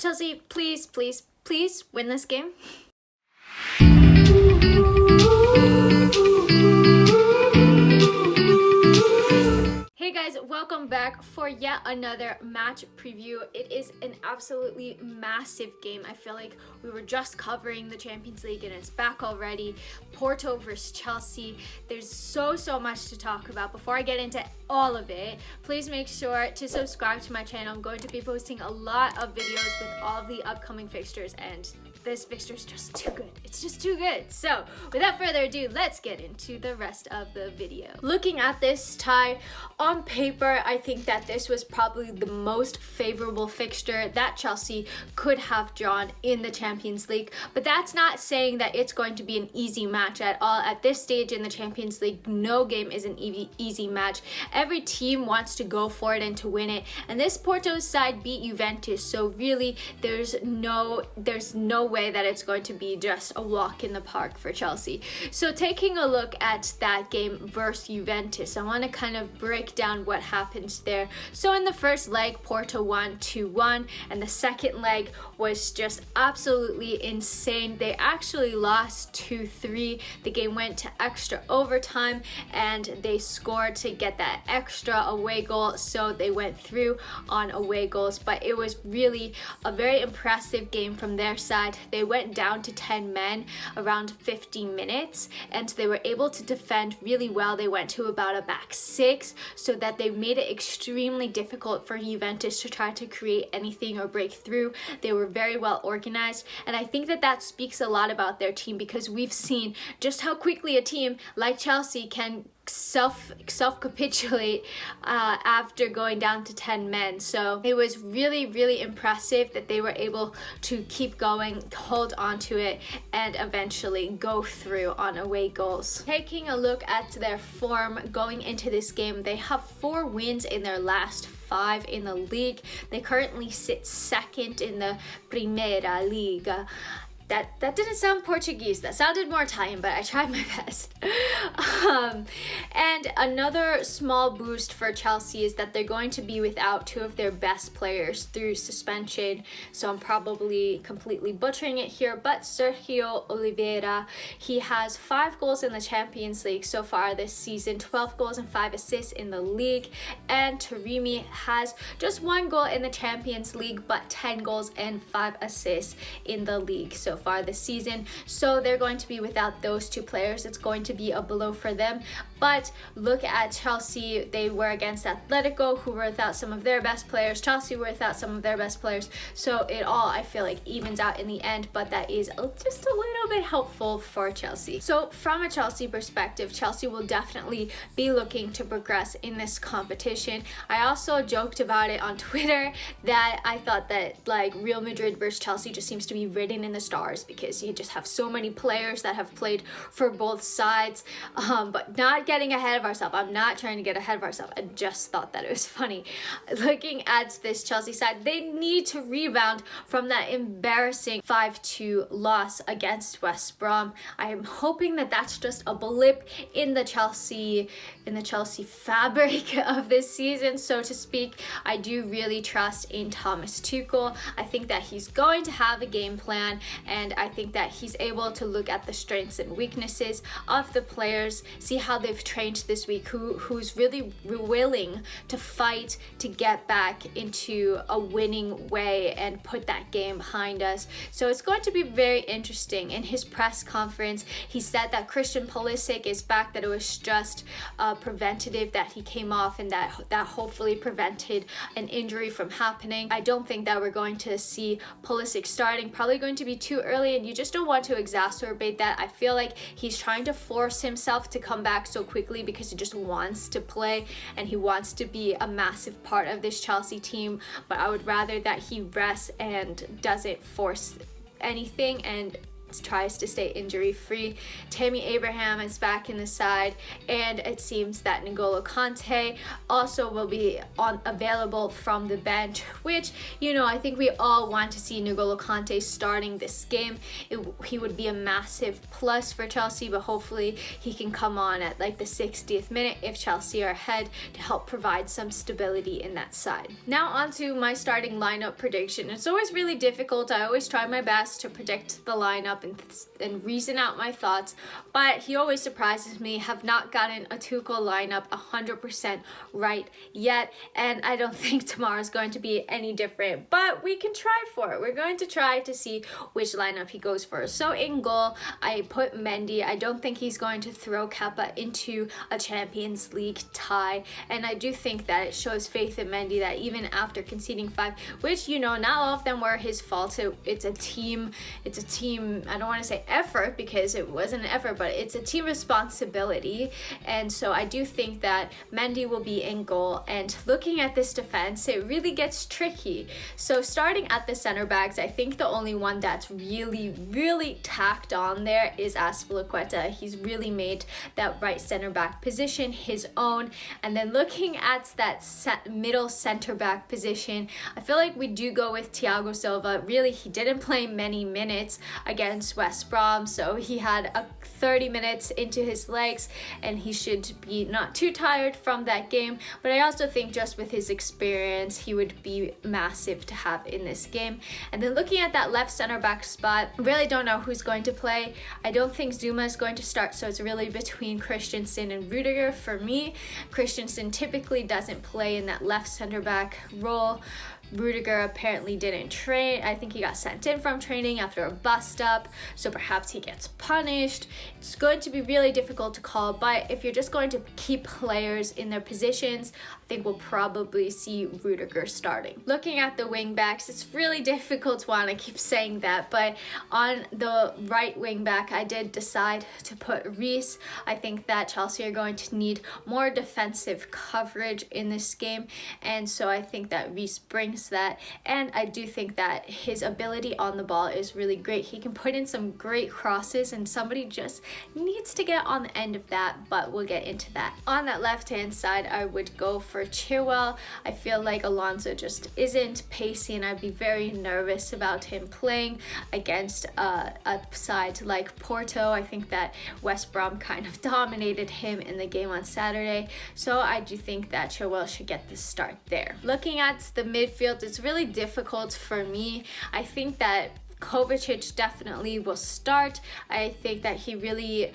Chelsea, please, please, please win this game. Hey guys, welcome back for yet another match preview. It is an absolutely massive game. I feel like we were just covering the Champions League and it's back already. Porto versus Chelsea. There's so much to talk about. Before I get into all of it, please make sure to subscribe to my channel. I'm going to be posting a lot of videos with all of the upcoming fixtures, and this fixture is just too good. It's just too good. So without further ado, let's get into the rest of the video. Looking at this tie, on paper, I think that this was probably the most favorable fixture that Chelsea could have drawn in the Champions League. But that's not saying that it's going to be an easy match at all. At this stage in the Champions League, no game is an easy match. Every team wants to go for it and to win it. And this Porto side beat Juventus, so really there's no way that it's going to be just a walk in the park for Chelsea. So taking a look at that game versus Juventus, I want to kind of break down what happens there. So in the first leg, Porto won 2-1, and the second leg was just absolutely insane. They actually lost 2-3. The game went to extra overtime and they scored to get that extra away goal, so they went through on away goals. But it was really a very impressive game from their side. They went down to 10 men around 50 minutes and they were able to defend really well. They went to about a back six, so that they made it extremely difficult for Juventus to try to create anything or break through. They were very well organized, and I think that speaks a lot about their team, because we've seen just how quickly a team like Chelsea can self-capitulate after going down to 10 men. So it was really impressive that they were able to keep going, hold on to it, and eventually go through on away goals. Taking a look at their form going into this game, they have 4 wins in their last 5 in the league. They currently sit second in the Primeira Liga. That didn't sound Portuguese, that sounded more Italian, but I tried my best. And another small boost for Chelsea is that they're going to be without 2 of their best players through suspension. So I'm probably completely butchering it here, but Sergio Oliveira, he has 5 goals in the Champions League so far this season, 12 goals and 5 assists in the league. And Taremi has just 1 goal in the Champions League, but 10 goals and 5 assists in the league so far this season. So they're going to be without those 2 players. It's going to be a blow for them. But look at Chelsea. They were against Atletico, who were without some of their best players. Chelsea were without some of their best players. So it all, I feel like, evens out in the end, but that is just a little bit helpful for Chelsea. So from a Chelsea perspective, Chelsea will definitely be looking to progress in this competition. I also joked about it on Twitter that I thought that like Real Madrid versus Chelsea just seems to be written in the stars, because you just have so many players that have played for both sides. But not getting ahead of ourselves. I'm not trying to get ahead of ourselves. I just thought that it was funny. Looking at this Chelsea side, they need to rebound from that embarrassing 5-2 loss against West Brom. I am hoping that that's just a blip in the Chelsea fabric of this season, so to speak. I do really trust in Thomas Tuchel. I think that he's going to have a game plan, and I think that he's able to look at the strengths and weaknesses of the players, see how they've trained this week, who's really willing to fight to get back into a winning way and put that game behind us. So it's going to be very interesting. In his press conference, he said that Christian Pulisic is back, that it was just preventative, that he came off, and that hopefully prevented an injury from happening. I don't think that we're going to see Pulisic starting, probably going to be too early, and you just don't want to exacerbate that. I feel like he's trying to force himself to come back so quickly because he just wants to play and he wants to be a massive part of this Chelsea team. But I would rather that he rests and doesn't force anything and tries to stay injury free. Tammy Abraham is back in the side, and it seems that N'Golo Kante also will be available from the bench, which, you know, I think we all want to see N'Golo Kante starting this game. He would be a massive plus for Chelsea, but hopefully he can come on at like the 60th minute if Chelsea are ahead to help provide some stability in that side. Now on to my starting lineup prediction. It's always really difficult. I always try my best to predict the lineup and reason out my thoughts, but he always surprises me. Have not gotten a Tuchel lineup 100% right yet, and I don't think tomorrow's going to be any different, but we can try for it. We're going to try to see which lineup he goes for. So in goal, I put Mendy. I don't think he's going to throw Kepa into a Champions League tie, and I do think that it shows faith in Mendy that even after conceding 5, which, you know, not all of them were his fault. It's a team, I don't want to say effort because it wasn't an effort, but it's a team responsibility. And so I do think that Mendy will be in goal. And looking at this defense, it really gets tricky. So starting at the center backs, I think the only one that's really tacked on there is Azpilicueta. He's really made that right center back position his own. And then looking at that middle center back position, I feel like we do go with Thiago Silva. Really, he didn't play many minutes against West Brom, so he had 30 minutes into his legs, and he should be not too tired from that game. But I also think just with his experience, he would be massive to have in this game. And then looking at that left center back spot, really don't know who's going to play. I don't think Zuma is going to start, so it's really between Christensen and Rudiger for me. Christensen typically doesn't play in that left center back role. Rudiger apparently didn't train. I think he got sent in from training after a bust up, so perhaps he gets punished. It's going to be really difficult to call, but if you're just going to keep players in their positions, I think we'll probably see Rudiger starting. Looking at the wing backs, it's really difficult one. I keep saying that, but on the right wing back, I did decide to put Reece. I think that Chelsea are going to need more defensive coverage in this game, and so I think that Reece brings that, and I do think that his ability on the ball is really great. He can put in some great crosses, and somebody just needs to get on the end of that, but we'll get into that. On that left hand side, I would go for Chilwell. I feel like Alonso just isn't pacey, and I'd be very nervous about him playing against a side like Porto. I think that West Brom kind of dominated him in the game on Saturday, so I do think that Chilwell should get the start there. Looking at the midfield, it's really difficult for me. I think that Kovacic definitely will start. I think that he really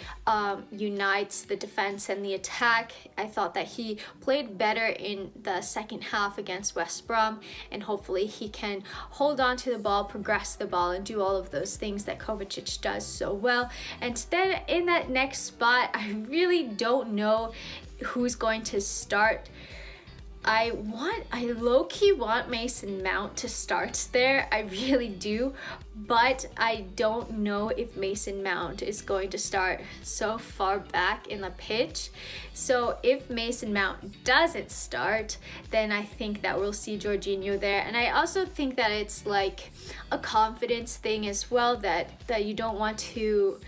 unites the defense and the attack. I thought that he played better in the second half against West Brom, and hopefully he can hold on to the ball, progress the ball, and do all of those things that Kovacic does so well. And then in that next spot, I really don't know who's going to start. I low-key want Mason Mount to start there. I really do, but I don't know if Mason Mount is going to start so far back in the pitch. So if Mason Mount doesn't start, then I think that we'll see Jorginho there. And I also think that it's like a confidence thing as well, that you don't want to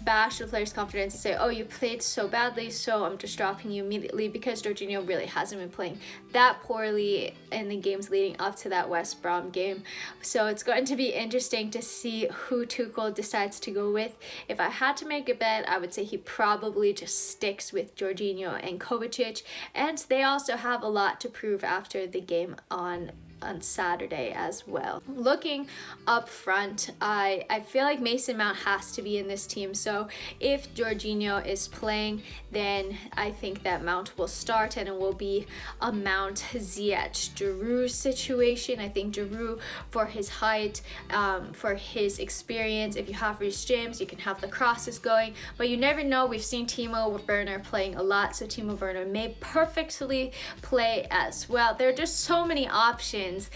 bash the player's confidence and say, oh, you played so badly, so I'm just dropping you immediately, because Jorginho really hasn't been playing that poorly in the games leading up to that West Brom game. So it's going to be interesting to see who Tuchel decides to go with. If I had to make a bet, I would say he probably just sticks with Jorginho and Kovacic, and they also have a lot to prove after the game on Saturday as well. Looking up front, I feel like Mason Mount has to be in this team. So if Jorginho is playing, then I think that Mount will start, and it will be a Mount Ziyech Giroud situation. I think Giroud, for his height, for his experience, if you have Reece James, you can have the crosses going, but you never know. We've seen Timo Werner playing a lot, so Timo Werner may perfectly play as well. There are just so many options wins.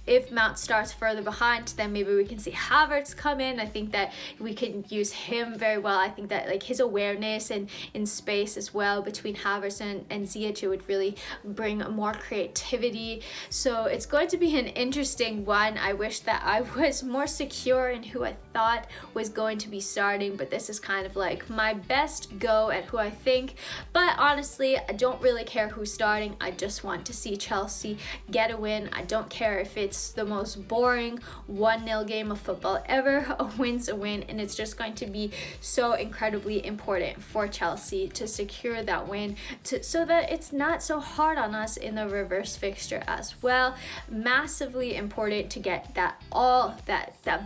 If Mount starts further behind, then maybe we can see Havertz come in. I think that we can use him very well. I think that like his awareness and in space as well between Havertz and Ziyech, it would really bring more creativity. So it's going to be an interesting one. I wish that I was more secure in who I thought was going to be starting, but this is kind of like my best go at who I think. But honestly, I don't really care who's starting. I just want to see Chelsea get a win. I don't care if it's the most boring 1-0 game of football ever. A win's a win, and it's just going to be so incredibly important for Chelsea to secure that win, so that it's not so hard on us in the reverse fixture as well. Massively important to get that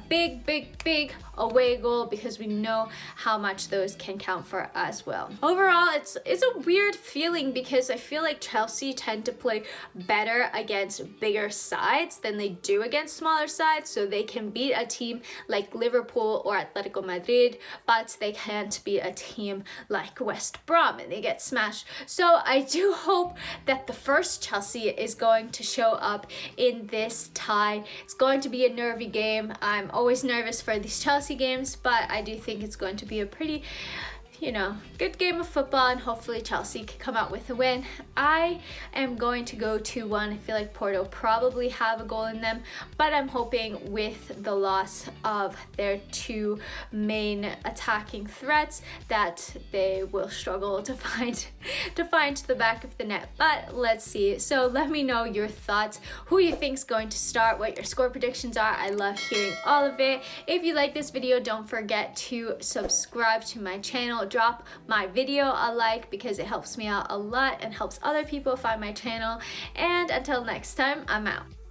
big away goal, because we know how much those can count for as well. Overall, it's a weird feeling because I feel like Chelsea tend to play better against bigger sides than they do against smaller sides, so they can beat a team like Liverpool or Atletico Madrid, but they can't beat a team like West Brom and they get smashed. So I do hope that the first Chelsea is going to show up in this tie. It's going to be a nervy game. I'm always nervous for these Chelsea games, but I do think it's going to be a pretty, good game of football, and hopefully Chelsea can come out with a win. I am going to go 2-1. I feel like Porto probably have a goal in them, but I'm hoping with the loss of their two main attacking threats that they will struggle to find the back of the net. But let's see. So let me know your thoughts, who you think is going to start, what your score predictions are. I love hearing all of it. If you like this video, don't forget to subscribe to my channel. Drop my video a like because it helps me out a lot and helps other people find my channel. And until next time, I'm out.